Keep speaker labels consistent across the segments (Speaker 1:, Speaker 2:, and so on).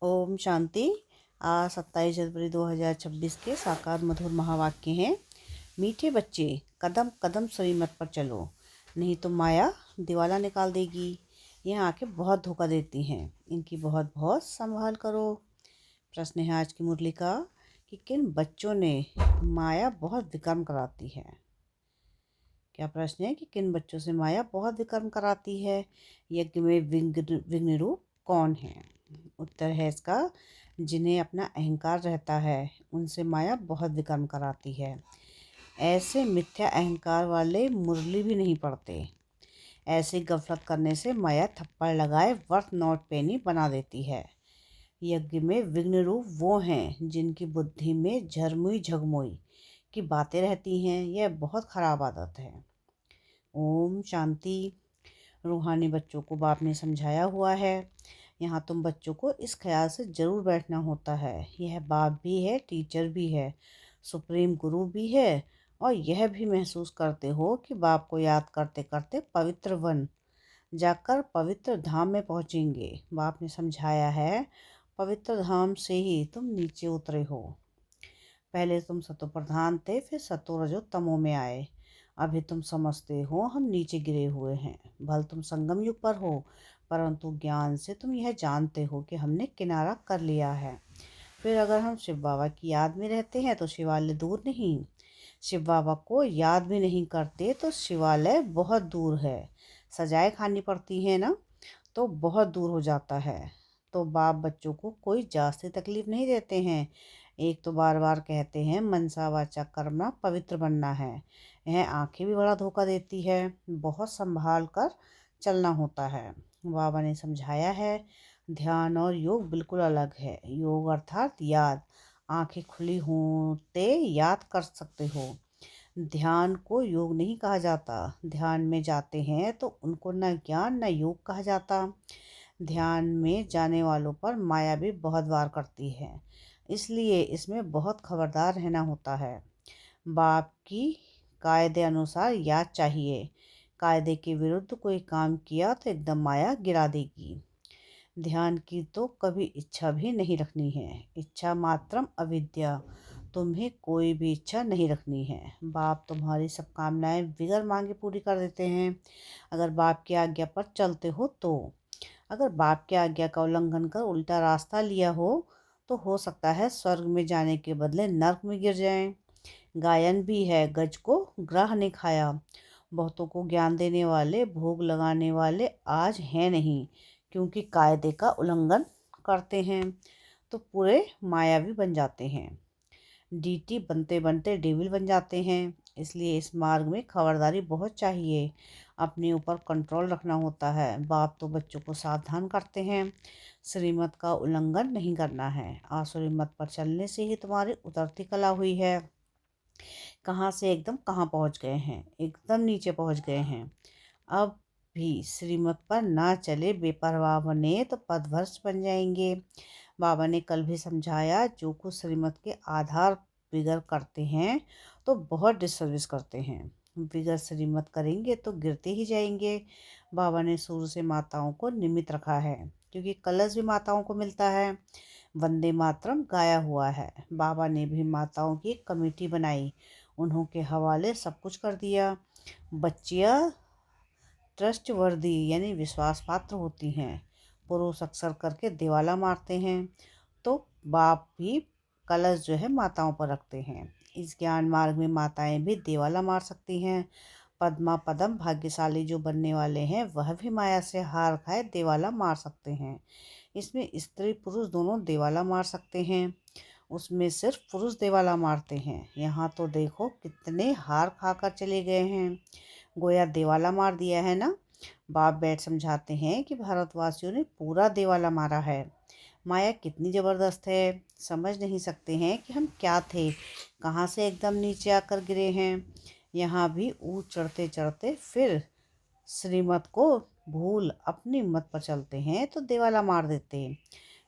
Speaker 1: ओम शांति। आज 27 जनवरी 2026 के साकार मधुर महावाक्य हैं। मीठे बच्चे, कदम कदम सही मत पर चलो, नहीं तो माया दिवाला निकाल देगी। यह आंखें बहुत धोखा देती हैं, इनकी बहुत बहुत संभाल करो। प्रश्न है आज की मुरली का कि किन बच्चों ने माया बहुत विकर्म कराती है। क्या प्रश्न है कि किन बच्चों से माया बहुत विकर्म कराती है। यज्ञ में विघ्न रूप कौन है। उत्तर है इसका, जिन्हें अपना अहंकार रहता है उनसे माया बहुत विकर्म कराती है। ऐसे मिथ्या अहंकार वाले मुरली भी नहीं पढ़ते। ऐसे गफलत करने से माया थप्पड़ लगाए वर्थ नॉट पेनी बना देती है। यज्ञ में विघ्न रूप वो हैं जिनकी बुद्धि में झरमुई झगमुई की बातें रहती हैं। यह बहुत खराब आदत है। ओम शांति। रूहानी बच्चों को बाप ने समझाया हुआ है। यहाँ तुम बच्चों को इस ख्याल से ज़रूर बैठना होता है, यह बाप भी है, टीचर भी है, सुप्रीम गुरु भी है, और यह भी महसूस करते हो कि बाप को याद करते करते पवित्र वन जाकर पवित्र धाम में पहुँचेंगे। बाप ने समझाया है, पवित्र धाम से ही तुम नीचे उतरे हो। पहले तुम सतो प्रधान थे, फिर सतो रजो तमो में आए। अभी तुम समझते हो हम नीचे गिरे हुए हैं। भल तुम संगम युग पर हो, परंतु ज्ञान से तुम यह जानते हो कि हमने किनारा कर लिया है। फिर अगर हम शिव बाबा की याद में रहते हैं तो शिवालय दूर नहीं। शिव बाबा को याद भी नहीं करते तो शिवालय बहुत दूर है। सजाएं खानी पड़ती है ना, तो बहुत दूर हो जाता है। तो बाप बच्चों को कोई जास्ती तकलीफ नहीं देते हैं। एक तो बार बार कहते हैं मनसा वाचा कर्मणा पवित्र बनना है। यह आंखें भी बड़ा धोखा देती है। बहुत संभाल कर चलना होता है। बाबा ने समझाया है, ध्यान और योग बिल्कुल अलग है। योग अर्थात याद, आंखें खुली होते याद कर सकते हो। ध्यान को योग नहीं कहा जाता। ध्यान में जाते हैं तो उनको न ज्ञान न योग कहा जाता। ध्यान में जाने वालों पर माया भी बहुत वार करती है, इसलिए इसमें बहुत खबरदार रहना होता है। बाप की कायदे अनुसार याद चाहिए। कायदे के विरुद्ध कोई काम किया तो एकदम माया गिरा देगी। ध्यान की तो कभी इच्छा भी नहीं रखनी है। इच्छा मात्रम अविद्या। तुम्हें कोई भी इच्छा नहीं रखनी है। बाप तुम्हारी सब कामनाएं बिगड़ मांगे पूरी कर देते हैं, अगर बाप की आज्ञा पर चलते हो तो। अगर बाप की आज्ञा का उल्लंघन कर उल्टा रास्ता लिया हो सकता है स्वर्ग में जाने के बदले नर्क में गिर जाएं। गायन भी है, गज को ग्राह ने खाया। बहुतों को ज्ञान देने वाले, भोग लगाने वाले आज हैं नहीं, क्योंकि कायदे का उल्लंघन करते हैं तो पूरे मायावी बन जाते हैं। डीटी बनते बनते डेविल बन जाते हैं। इसलिए इस मार्ग में खबरदारी बहुत चाहिए। अपने ऊपर कंट्रोल रखना होता है। बाप तो बच्चों को सावधान करते हैं, श्रीमत का उल्लंघन नहीं करना है। आसुरी मत पर चलने से ही तुम्हारी उतरती कला हुई है। कहाँ से एकदम कहाँ पहुँच गए हैं, एकदम नीचे पहुँच गए हैं। अब भी श्रीमत पर ना चले बेपरवाह बने तो पदभ्रष्ट बन जाएंगे। बाबा ने कल भी समझाया, जो कुछ श्रीमत के आधार बिगड़ करते हैं तो बहुत डिसर्विस करते हैं। बिगड़ श्रीमत करेंगे तो गिरते ही जाएंगे। बाबा ने शुरू से माताओं को निमित्त रखा है, क्योंकि कलश भी माताओं को मिलता है। वंदे मातरम गाया हुआ है। बाबा ने भी माताओं की एक कमेटी बनाई, उन्हों के हवाले सब कुछ कर दिया। बच्चियाँ ट्रस्टवर्दी यानी विश्वास पात्र होती हैं। पुरुष अक्सर करके दिवाला मारते हैं, तो बाप भी कलश जो है माताओं पर रखते हैं। इस ज्ञान मार्ग में माताएं भी दिवाला मार सकती हैं। पद्मा पदम भाग्यशाली जो बनने वाले हैं वह भी माया से हार खाए दिवाला मार सकते हैं। इसमें स्त्री पुरुष दोनों दिवाला मार सकते हैं। उसमें सिर्फ पुरुष दिवाला मारते हैं। यहाँ तो देखो कितने हार खाकर चले गए हैं, गोया दिवाला मार दिया है ना। बाप बैठ समझाते हैं कि भारतवासियों ने पूरा दिवाला मारा है। माया कितनी ज़बरदस्त है, समझ नहीं सकते हैं कि हम क्या थे, कहाँ से एकदम नीचे आकर गिरे हैं। यहाँ भी ऊँच चढ़ते चढ़ते फिर श्रीमत को भूल अपनी मत पर चलते हैं तो दिवाला मार देते हैं।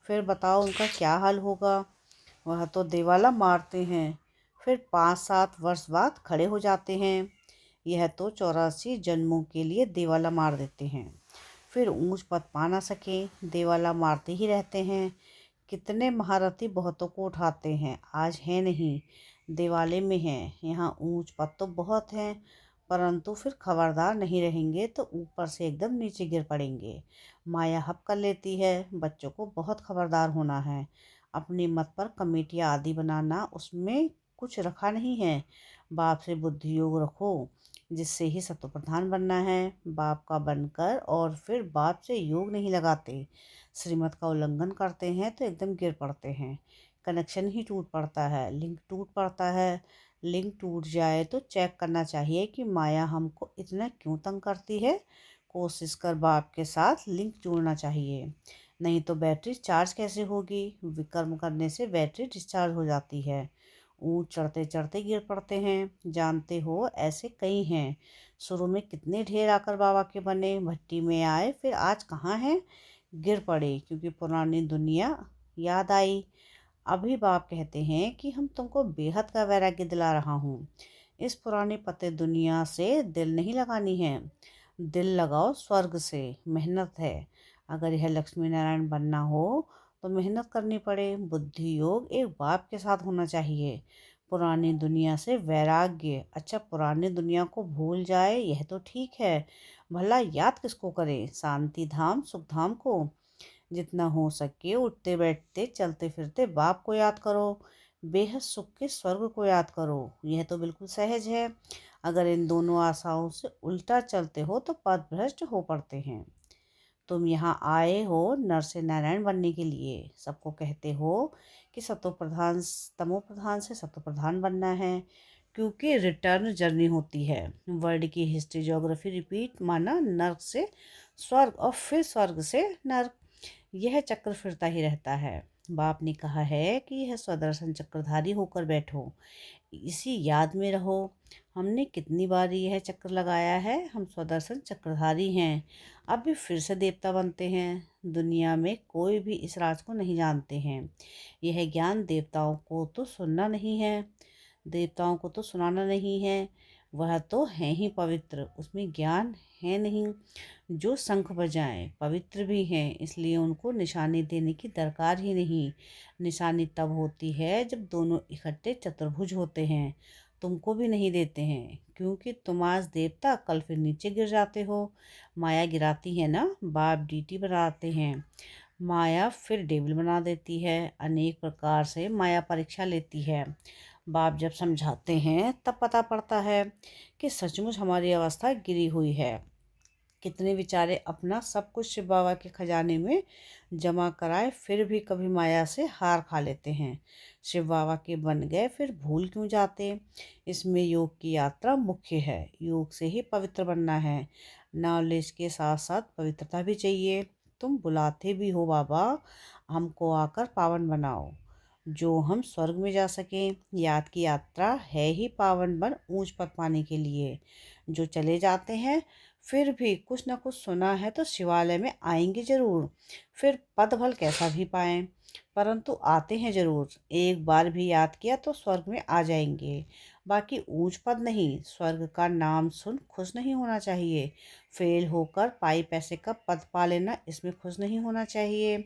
Speaker 1: फिर बताओ उनका क्या हाल होगा। वह तो दिवाला मारते हैं, फिर 5-7 वर्ष बाद खड़े हो जाते हैं। यह तो 84 जन्मों के लिए दिवाला मार देते हैं, फिर ऊंच पद पा ना सके दिवाला मारते ही रहते हैं। कितने महारथी बहुतों को उठाते हैं, आज है नहीं, दिवाले में हैं। यहाँ ऊंच पद तो बहुत हैं, परंतु फिर खबरदार नहीं रहेंगे तो ऊपर से एकदम नीचे गिर पड़ेंगे। माया हप कर लेती है, बच्चों को बहुत खबरदार होना है। अपनी मत पर कमेटियाँ आदि बनाना, उसमें कुछ रखा नहीं है। बाप से बुद्धि योग रखो, जिससे ही सत्व प्रधान बनना है। बाप का बनकर और फिर बाप से योग नहीं लगाते, श्रीमत का उल्लंघन करते हैं तो एकदम गिर पड़ते हैं। कनेक्शन ही टूट पड़ता है, लिंक टूट पड़ता है। लिंक टूट जाए तो चेक करना चाहिए कि माया हमको इतना क्यों तंग करती है। कोशिश कर बाप के साथ लिंक जोड़ना चाहिए, नहीं तो बैटरी चार्ज कैसे होगी। विकर्म करने से बैटरी डिस्चार्ज हो जाती है। ऊंच चढ़ते चढ़ते गिर पड़ते हैं, जानते हो ऐसे कई हैं। शुरू में कितने ढेर आकर बाबा के बने, भट्टी में आए, फिर आज कहाँ हैं, गिर पड़े क्योंकि पुरानी दुनिया याद आई। अभी बाप कहते हैं कि हम तुमको बेहद का वैराग्य दिला रहा हूँ। इस पुरानी पते दुनिया से दिल नहीं लगानी है, दिल लगाओ स्वर्ग से। मेहनत है, अगर यह लक्ष्मी नारायण बनना हो तो मेहनत करनी पड़े। बुद्धि योग एक बाप के साथ होना चाहिए। पुरानी दुनिया से वैराग्य, अच्छा पुरानी दुनिया को भूल जाए यह तो ठीक है, भला याद किसको करे, शांति धाम सुख धाम को। जितना हो सके उठते बैठते चलते फिरते बाप को याद करो, बेहद सुख के स्वर्ग को याद करो। यह तो बिल्कुल सहज है। अगर इन दोनों आशाओं से उल्टा चलते हो तो पथ भ्रष्ट हो पड़ते हैं। तुम यहाँ आए हो नर से नारायण बनने के लिए, सबको कहते हो कि सतो प्रधान तमो प्रधान से सतो प्रधान बनना है, क्योंकि रिटर्न जर्नी होती है। वर्ल्ड की हिस्ट्री ज्योग्राफी रिपीट, माना नर्क से स्वर्ग और फिर स्वर्ग से नर्क, यह चक्र फिरता ही रहता है। बाप ने कहा है कि यह स्वदर्शन चक्रधारी होकर बैठो, इसी याद में रहो। हमने कितनी बार यह चक्र लगाया है, हम स्वदर्शन चक्रधारी हैं। अभी फिर से देवता बनते हैं। दुनिया में कोई भी इस राज को नहीं जानते हैं। यह ज्ञान देवताओं को तो सुनना नहीं है, देवताओं को तो सुनाना नहीं है। वह तो है ही पवित्र, उसमें ज्ञान है नहीं। जो शंख बजाएं पवित्र भी हैं, इसलिए उनको निशानी देने की दरकार ही नहीं। निशानी तब होती है जब दोनों इकट्ठे चतुर्भुज होते हैं। तुमको भी नहीं देते हैं, क्योंकि तुम आज देवता कल फिर नीचे गिर जाते हो। माया गिराती है ना, बाप डीटी बनाते हैं, माया फिर डेविल बना देती है। अनेक प्रकार से माया परीक्षा लेती है। बाप जब समझाते हैं तब पता पड़ता है कि सचमुच हमारी अवस्था गिरी हुई है। कितने बेचारे अपना सब कुछ शिव बाबा के खजाने में जमा कराए, फिर भी कभी माया से हार खा लेते हैं। शिव बाबा के बन गए फिर भूल क्यों जाते। इसमें योग की यात्रा मुख्य है, योग से ही पवित्र बनना है। नॉलेज के साथ साथ पवित्रता भी चाहिए। तुम बुलाते भी हो बाबा, हमको आकर पावन बनाओ, जो हम स्वर्ग में जा सकें। याद की यात्रा है ही पावन बन ऊंच पद पाने के लिए। जो चले जाते हैं फिर भी कुछ न कुछ सुना है तो शिवालय में आएंगे जरूर, फिर पद भल कैसा भी पाएं, परंतु आते हैं जरूर। एक बार भी याद किया तो स्वर्ग में आ जाएंगे। बाकी ऊंच पद नहीं, स्वर्ग का नाम सुन खुश नहीं होना चाहिए। फेल होकर पाई पैसे का पद पा लेना, इसमें खुश नहीं होना चाहिए।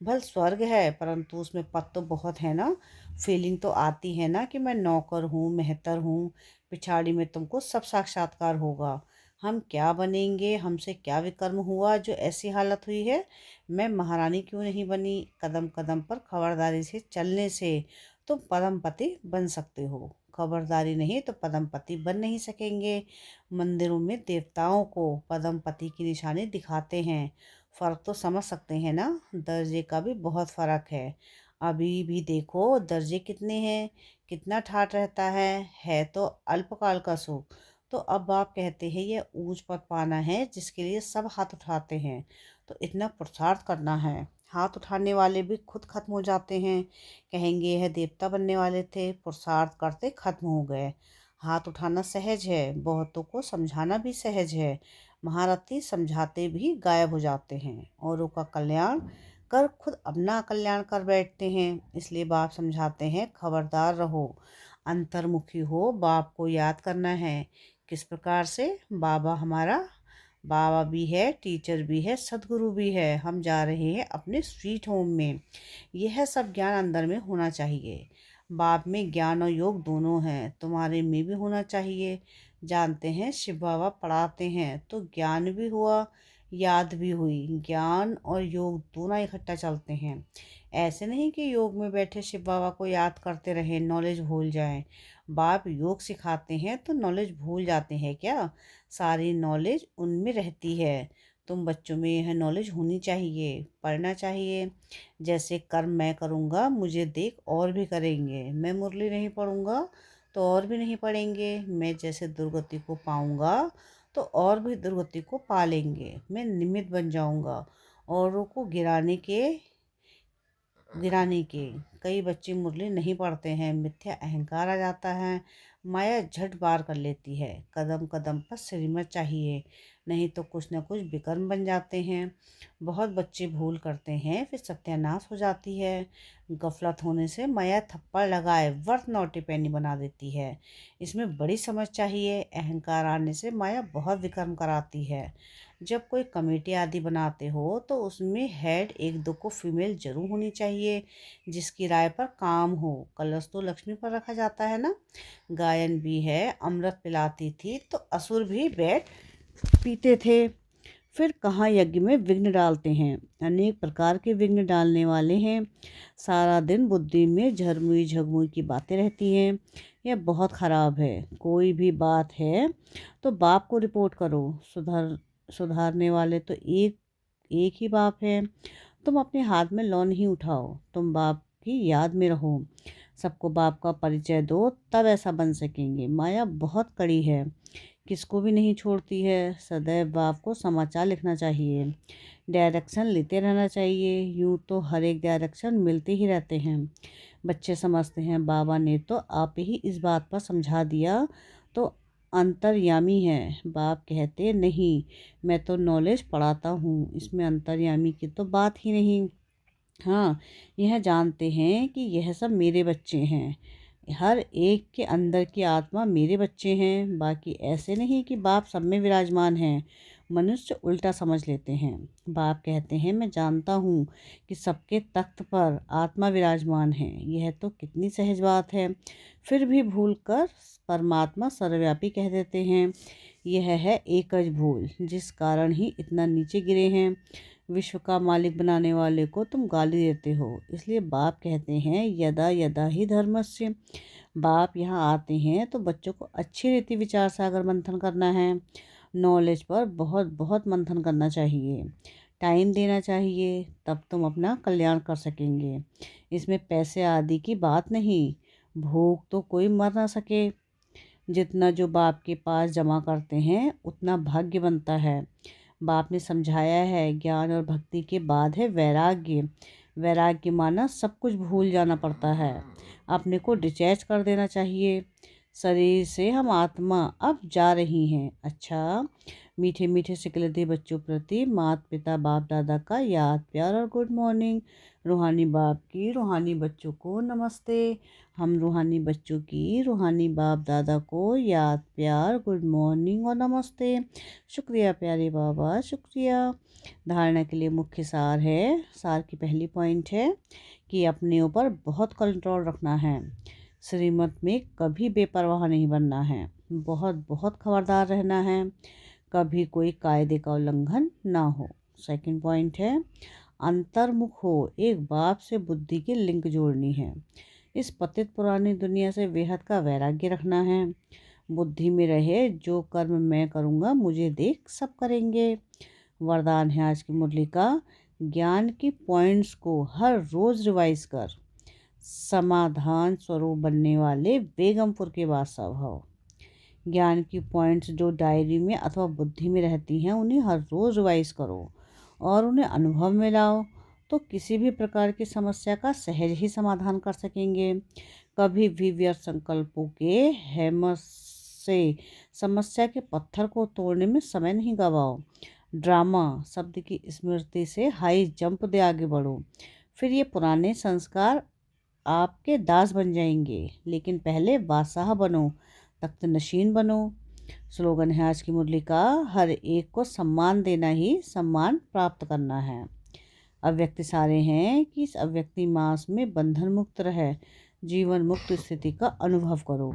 Speaker 1: भल स्वर्ग है परंतु उसमें पद तो बहुत है ना। फीलिंग तो आती है ना कि मैं नौकर हूँ, मेहतर हूँ। पिछाड़ी में तुमको सब साक्षात्कार होगा। हम क्या बनेंगे, हमसे क्या विकर्म हुआ जो ऐसी हालत हुई है। मैं महारानी क्यों नहीं बनी। कदम कदम पर खबरदारी से चलने से तुम पदमपति बन सकते हो, खबरदारी नहीं तो पदमपति बन नहीं सकेंगे। मंदिरों में देवताओं को पदमपति की निशानी दिखाते हैं, फ़र्क तो समझ सकते हैं ना। दर्जे का भी बहुत फ़र्क है। अभी भी देखो दर्जे कितने हैं, कितना ठाट रहता है तो अल्पकाल का सुख। तो अब आप कहते हैं ये ऊंच पद पाना है जिसके लिए सब हाथ उठाते हैं, तो इतना पुरुषार्थ करना है। हाथ उठाने वाले भी खुद खत्म हो जाते हैं, कहेंगे यह देवता बनने वाले थे, पुरुषार्थ करते खत्म हो गए। हाथ उठाना सहज है, बहुतों को समझाना भी सहज है। महारथी समझाते भी गायब हो जाते हैं, औरों का कल्याण कर खुद अपना कल्याण कर बैठते हैं। इसलिए बाप समझाते हैं खबरदार रहो, अंतर्मुखी हो, बाप को याद करना है। किस प्रकार से, बाबा हमारा बाबा भी है, टीचर भी है, सदगुरु भी है। हम जा रहे हैं अपने स्वीट होम में। यह सब ज्ञान अंदर में होना चाहिए। बाप में ज्ञान और योग दोनों हैं, तुम्हारे में भी होना चाहिए। जानते हैं शिव बाबा पढ़ाते हैं तो ज्ञान भी हुआ, याद भी हुई। ज्ञान और योग दोनों इकट्ठा चलते हैं। ऐसे नहीं कि योग में बैठे शिव बाबा को याद करते रहें, नॉलेज भूल जाएं। बाप योग सिखाते हैं तो नॉलेज भूल जाते हैं क्या? सारी नॉलेज उनमें रहती है। तुम बच्चों में यह नॉलेज होनी चाहिए, पढ़ना चाहिए। जैसे कर्म मैं करूँगा, मुझे देख और भी करेंगे। मैं मुरली नहीं पढ़ूँगा तो और भी नहीं पढ़ेंगे। मैं जैसे दुर्गति को पाऊँगा तो और भी दुर्गति को पा लेंगे। मैं निमित्त बन जाऊँगा औरों को गिराने के। कई बच्चे मुरली नहीं पढ़ते हैं, मिथ्या अहंकार आ जाता है, माया झट बार कर लेती है। कदम कदम पर श्रीमत चाहिए, नहीं तो कुछ न कुछ विकर्म बन जाते हैं। बहुत बच्चे भूल करते हैं, फिर सत्यानाश हो जाती है। गफलत होने से माया थप्पड़ लगाए वर्थ नौटी पैनी बना देती है। इसमें बड़ी समझ चाहिए। अहंकार आने से माया बहुत विकर्म कराती है। जब कोई कमेटी आदि बनाते हो तो उसमें हेड एक दो को फीमेल जरूर होनी चाहिए, जिसकी राय पर काम हो। कलश तो लक्ष्मी पर रखा जाता है ना। गायन भी है, अमृत पिलाती थी तो असुर भी बैठ पीते थे। फिर कहाँ यज्ञ में विघ्न डालते हैं। अनेक प्रकार के विघ्न डालने वाले हैं। सारा दिन बुद्धि में झरमुई झगमुई की बातें रहती हैं। यह बहुत खराब है। कोई भी बात है तो बाप को रिपोर्ट करो। सुधारने वाले तो एक एक ही बाप है। तुम अपने हाथ में लौ नहीं उठाओ, तुम बाप की याद में रहो। सबको बाप का परिचय दो, तब ऐसा बन सकेंगे। माया बहुत कड़ी है, किसको भी नहीं छोड़ती है। सदैव बाप को समाचार लिखना चाहिए, डायरेक्शन लेते रहना चाहिए। यूँ तो हर एक डायरेक्शन मिलते ही रहते हैं। बच्चे समझते हैं बाबा ने तो आप ही इस बात पर समझा दिया तो अंतर्यामी है। बाप कहते नहीं, मैं तो नॉलेज पढ़ाता हूँ, इसमें अंतर्यामी की तो बात ही नहीं। हाँ, यह जानते हैं कि यह सब मेरे बच्चे हैं। हर एक के अंदर की आत्मा मेरे बच्चे हैं। बाकी ऐसे नहीं कि बाप सब में विराजमान हैं। मनुष्य उल्टा समझ लेते हैं। बाप कहते हैं मैं जानता हूँ कि सबके तख्त पर आत्मा विराजमान है। यह तो कितनी सहज बात है, फिर भी भूल कर परमात्मा सर्वव्यापी कह देते हैं। यह है एकज भूल, जिस कारण ही इतना नीचे गिरे हैं। विश्व का मालिक बनाने वाले को तुम गाली देते हो। इसलिए बाप कहते हैं यदा यदा ही धर्मस्य। बाप यहाँ आते हैं तो बच्चों को अच्छी रीति विचार सागर मंथन करना है। नॉलेज पर बहुत बहुत मंथन करना चाहिए, टाइम देना चाहिए, तब तुम अपना कल्याण कर सकेंगे। इसमें पैसे आदि की बात नहीं। भूख तो कोई मर ना सके। जितना जो बाप के पास जमा करते हैं उतना भाग्य बनता है। बाप ने समझाया है ज्ञान और भक्ति के बाद है वैराग्य। वैराग्य माना सब कुछ भूल जाना पड़ता है, अपने को डिटैच कर देना चाहिए। शरीर से हम आत्मा अब जा रही हैं। अच्छा, मीठे मीठे सिकलते बच्चों प्रति माता पिता बाप दादा का याद प्यार और गुड मॉर्निंग। रूहानी बाप की रूहानी बच्चों को नमस्ते। हम रूहानी बच्चों की रूहानी बाप दादा को याद प्यार गुड मॉर्निंग और नमस्ते। शुक्रिया प्यारे बाबा, शुक्रिया। धारणा के लिए मुख्य सार है। सार की पहली पॉइंट है कि अपने ऊपर बहुत कंट्रोल रखना है। श्रीमत में कभी बेपरवाह नहीं बनना है। बहुत बहुत खबरदार रहना है, कभी कोई कायदे का उल्लंघन ना हो। सेकंड पॉइंट है अंतर्मुख हो। एक बाप से बुद्धि की लिंक जोड़नी है। इस पतित पुरानी दुनिया से बेहद का वैराग्य रखना है। बुद्धि में रहे जो कर्म मैं करूँगा मुझे देख सब करेंगे। वरदान है आज की मुरली का, ज्ञान की पॉइंट्स को हर रोज रिवाइज कर समाधान स्वरूप बनने वाले बेगमपुर के बादशाह भव। ज्ञान की पॉइंट्स जो डायरी में अथवा बुद्धि में रहती हैं उन्हें हर रोज़ रिवाइज करो और उन्हें अनुभव में लाओ, तो किसी भी प्रकार की समस्या का सहज ही समाधान कर सकेंगे। कभी भी व्यर्थ संकल्पों के हैमर से समस्या के पत्थर को तोड़ने में समय नहीं गवाओ। ड्रामा शब्द की स्मृति से हाई जंप दे आगे बढ़ो। फिर ये पुराने संस्कार आपके दास बन जाएंगे। लेकिन पहले बादशाह बनो, तख्त नशीन बनो। स्लोगन है आज की मुरली का, हर एक को सम्मान देना ही सम्मान प्राप्त करना है। अव्यक्ति सारे हैं कि इस अव्यक्ति मास में बंधन मुक्त रहे, जीवन मुक्त स्थिति का अनुभव करो।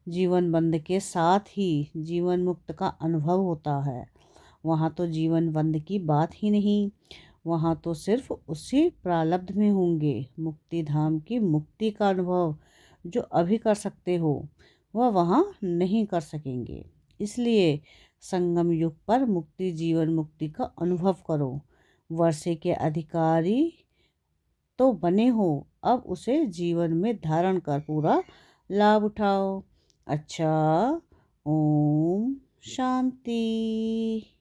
Speaker 1: जीवन बंध के साथ ही जीवन मुक्त का अनुभव होता है। वहाँ तो जीवन बंध की बात ही नहीं, वहाँ तो सिर्फ उसी प्रारब्ध में होंगे। मुक्ति धाम की मुक्ति का अनुभव जो अभी कर सकते हो वह वहाँ नहीं कर सकेंगे। इसलिए संगम युग पर मुक्ति जीवन मुक्ति का अनुभव करो। वर्षे के अधिकारी तो बने हो, अब उसे जीवन में धारण कर पूरा लाभ उठाओ। अच्छा, ओम शांति।